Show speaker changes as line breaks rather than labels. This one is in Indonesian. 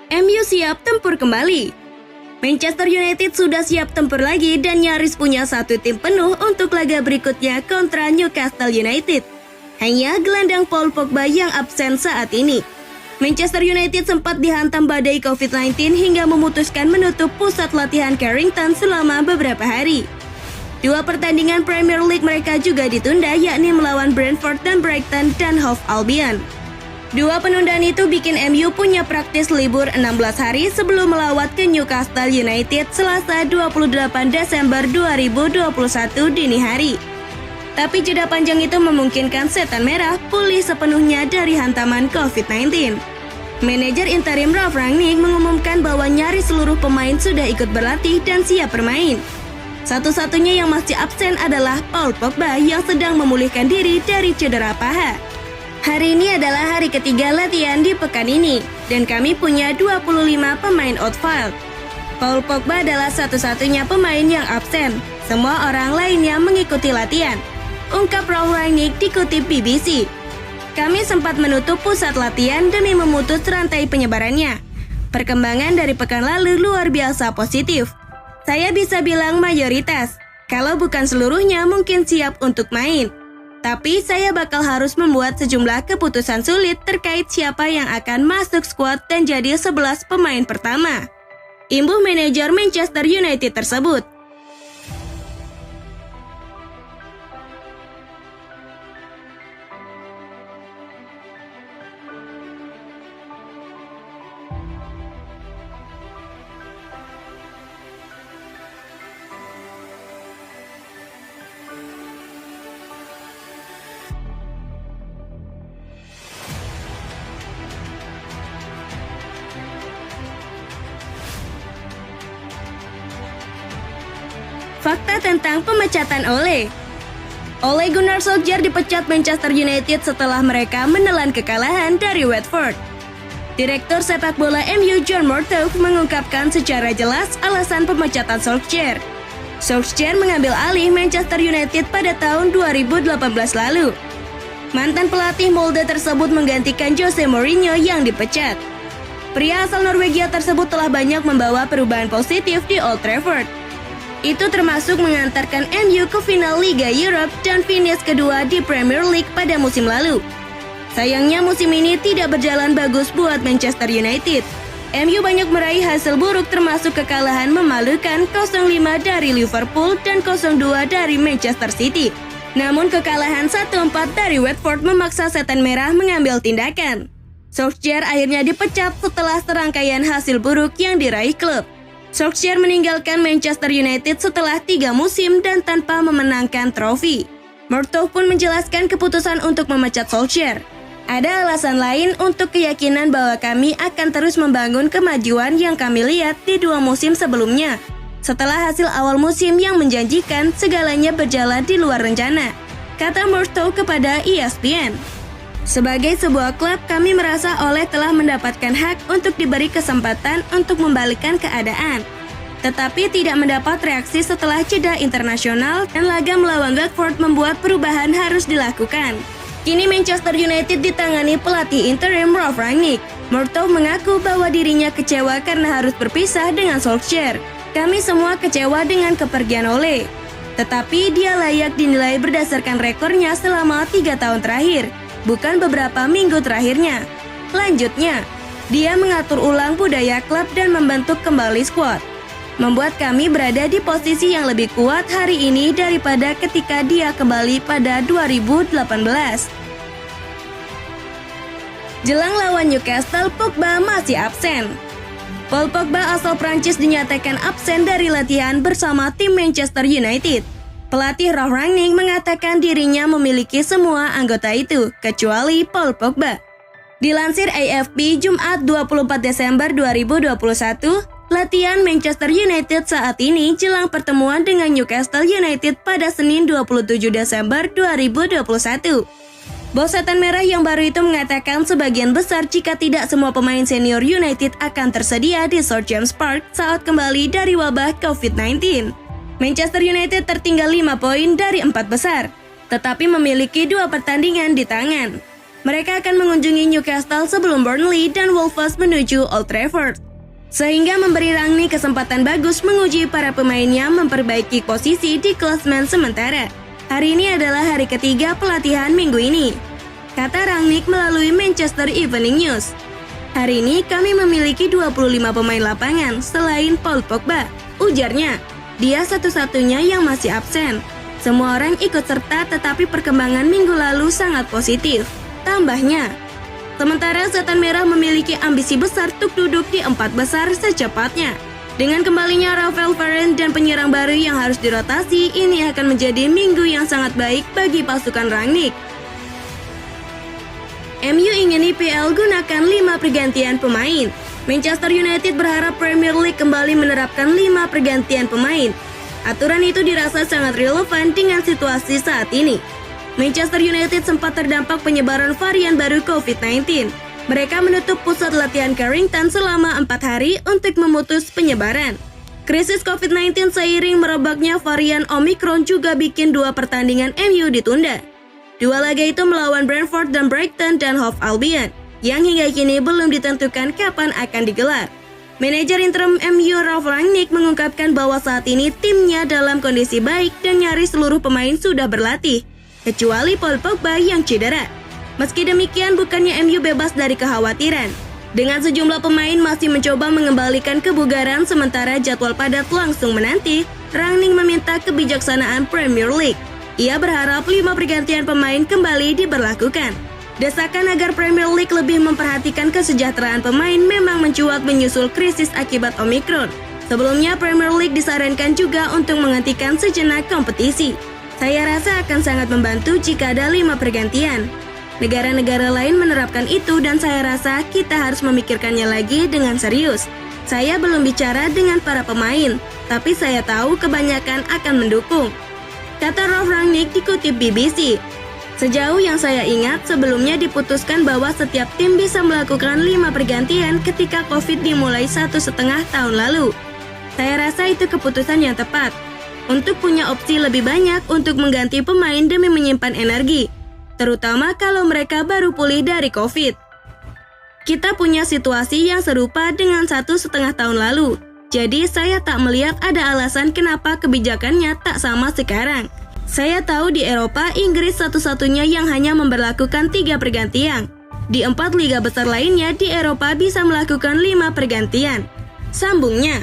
MU siap tempur kembali. Manchester United sudah siap tempur lagi dan nyaris punya satu tim penuh untuk laga berikutnya kontra Newcastle United. Hanya gelandang Paul Pogba yang absen saat ini. Manchester United sempat dihantam badai COVID-19 hingga memutuskan menutup pusat latihan Carrington selama beberapa hari. Dua pertandingan Premier League mereka juga ditunda, yakni melawan Brentford dan Brighton dan Hove Albion. Dua penundaan itu bikin MU punya praktis libur 16 hari sebelum melawat ke Newcastle United Selasa 28 Desember 2021 dini hari. Tapi jeda panjang itu memungkinkan Setan Merah pulih sepenuhnya dari hantaman COVID-19. Manajer interim Ralf Rangnick mengumumkan bahwa nyaris seluruh pemain sudah ikut berlatih dan siap bermain. Satu-satunya yang masih absen adalah Paul Pogba yang sedang memulihkan diri dari cedera paha. Hari ini adalah hari ketiga latihan di pekan ini, dan kami punya 25 pemain outfield. Paul Pogba adalah satu-satunya pemain yang absen. Semua orang lainnya mengikuti latihan, ungkap Ralf Rangnick dikutip BBC. Kami sempat menutup pusat latihan demi memutus rantai penyebarannya. Perkembangan dari pekan lalu luar biasa positif. Saya bisa bilang mayoritas, kalau bukan seluruhnya mungkin siap untuk main. Tapi saya bakal harus membuat sejumlah keputusan sulit terkait siapa yang akan masuk skuad dan jadi 11 pemain pertama. Imbuh manajer Manchester United tersebut. Fakta tentang pemecatan Ole Gunnar Solskjaer dipecat Manchester United setelah mereka menelan kekalahan dari Watford. Direktur sepak bola MU John Murtough mengungkapkan secara jelas alasan pemecatan Solskjaer. Solskjaer mengambil alih Manchester United pada tahun 2018 lalu. Mantan pelatih Molde tersebut menggantikan Jose Mourinho yang dipecat. Pria asal Norwegia tersebut telah banyak membawa perubahan positif di Old Trafford. Itu termasuk mengantarkan MU ke final Liga Europe dan finish kedua di Premier League pada musim lalu. Sayangnya musim ini tidak berjalan bagus buat Manchester United. MU banyak meraih hasil buruk termasuk kekalahan memalukan 0-5 dari Liverpool dan 0-2 dari Manchester City. Namun kekalahan 1-4 dari Watford memaksa Setan Merah mengambil tindakan. Solskjaer akhirnya dipecat setelah serangkaian hasil buruk yang diraih klub. Solskjaer meninggalkan Manchester United setelah 3 musim dan tanpa memenangkan trofi. Murtough pun menjelaskan keputusan untuk memecat Solskjaer. Ada alasan lain untuk keyakinan bahwa kami akan terus membangun kemajuan yang kami lihat di 2 musim sebelumnya. Setelah hasil awal musim yang menjanjikan, segalanya berjalan di luar rencana, kata Murtough kepada ESPN. Sebagai sebuah klub, kami merasa Ole telah mendapatkan hak untuk diberi kesempatan untuk membalikkan keadaan. Tetapi tidak mendapat reaksi setelah jeda internasional dan laga melawan Watford membuat perubahan harus dilakukan. Kini Manchester United ditangani pelatih interim Ralf Rangnick. Murtough mengaku bahwa dirinya kecewa karena harus berpisah dengan Solskjaer. Kami semua kecewa dengan kepergian Ole. Tetapi dia layak dinilai berdasarkan rekornya selama 3 tahun terakhir, bukan beberapa minggu terakhirnya. Lanjutnya, dia mengatur ulang budaya klub dan membentuk kembali skuad, membuat kami berada di posisi yang lebih kuat hari ini daripada ketika dia kembali pada 2018. Jelang lawan Newcastle, Pogba masih absen. Paul Pogba asal Prancis dinyatakan absen dari latihan bersama tim Manchester United. Pelatih Ralf Rangnick mengatakan dirinya memiliki semua anggota itu, kecuali Paul Pogba. Dilansir AFP Jumat 24 Desember 2021, latihan Manchester United saat ini jelang pertemuan dengan Newcastle United pada Senin 27 Desember 2021. Bos Setan Merah yang baru itu mengatakan sebagian besar jika tidak semua pemain senior United akan tersedia di St James Park saat kembali dari wabah COVID-19. Manchester United tertinggal 5 poin dari 4 besar, tetapi memiliki 2 pertandingan di tangan. Mereka akan mengunjungi Newcastle sebelum Burnley dan Wolves menuju Old Trafford. Sehingga memberi Rangnick kesempatan bagus menguji para pemainnya memperbaiki posisi di klasemen sementara. Hari ini adalah hari ketiga pelatihan minggu ini, kata Rangnick melalui Manchester Evening News. Hari ini kami memiliki 25 pemain lapangan selain Paul Pogba, ujarnya. Dia satu-satunya yang masih absen. Semua orang ikut serta tetapi perkembangan minggu lalu sangat positif, tambahnya. Sementara Setan Merah memiliki ambisi besar untuk duduk di 4 besar secepatnya. Dengan kembalinya Rafael Varane dan penyerang baru yang harus dirotasi, ini akan menjadi minggu yang sangat baik bagi pasukan Rangnick. MU ingin IPL gunakan 5 pergantian pemain. Manchester United berharap Premier League kembali menerapkan 5 pergantian pemain. Aturan itu dirasa sangat relevan dengan situasi saat ini. Manchester United sempat terdampak penyebaran varian baru COVID-19. Mereka menutup pusat latihan Carrington selama 4 hari untuk memutus penyebaran. Krisis COVID-19 seiring merebaknya varian Omicron juga bikin 2 pertandingan MU ditunda. 2 laga itu melawan Brentford dan Brighton dan Hove Albion, yang hingga kini belum ditentukan kapan akan digelar. Manajer interim MU Ralf Rangnick mengungkapkan bahwa saat ini timnya dalam kondisi baik dan nyaris seluruh pemain sudah berlatih, kecuali Paul Pogba yang cedera. Meski demikian, bukannya MU bebas dari kekhawatiran. Dengan sejumlah pemain masih mencoba mengembalikan kebugaran sementara jadwal padat langsung menanti, Rangnick meminta kebijaksanaan Premier League. Ia berharap 5 pergantian pemain kembali diberlakukan. Desakan agar Premier League lebih memperhatikan kesejahteraan pemain memang mencuat menyusul krisis akibat Omicron. Sebelumnya Premier League disarankan juga untuk menghentikan sejenak kompetisi. Saya rasa akan sangat membantu jika ada 5 pergantian. Negara-negara lain menerapkan itu dan saya rasa kita harus memikirkannya lagi dengan serius. Saya belum bicara dengan para pemain, tapi saya tahu kebanyakan akan mendukung, kata Ralf Rangnick dikutip BBC. Sejauh yang saya ingat, sebelumnya diputuskan bahwa setiap tim bisa melakukan 5 pergantian ketika COVID dimulai 1,5 tahun lalu. Saya rasa itu keputusan yang tepat, untuk punya opsi lebih banyak untuk mengganti pemain demi menyimpan energi, terutama kalau mereka baru pulih dari COVID. Kita punya situasi yang serupa dengan 1,5 tahun lalu, jadi saya tak melihat ada alasan kenapa kebijakannya tak sama sekarang. Saya tahu di Eropa, Inggris satu-satunya yang hanya memberlakukan 3 pergantian. Di 4 liga besar lainnya di Eropa bisa melakukan 5 pergantian, sambungnya.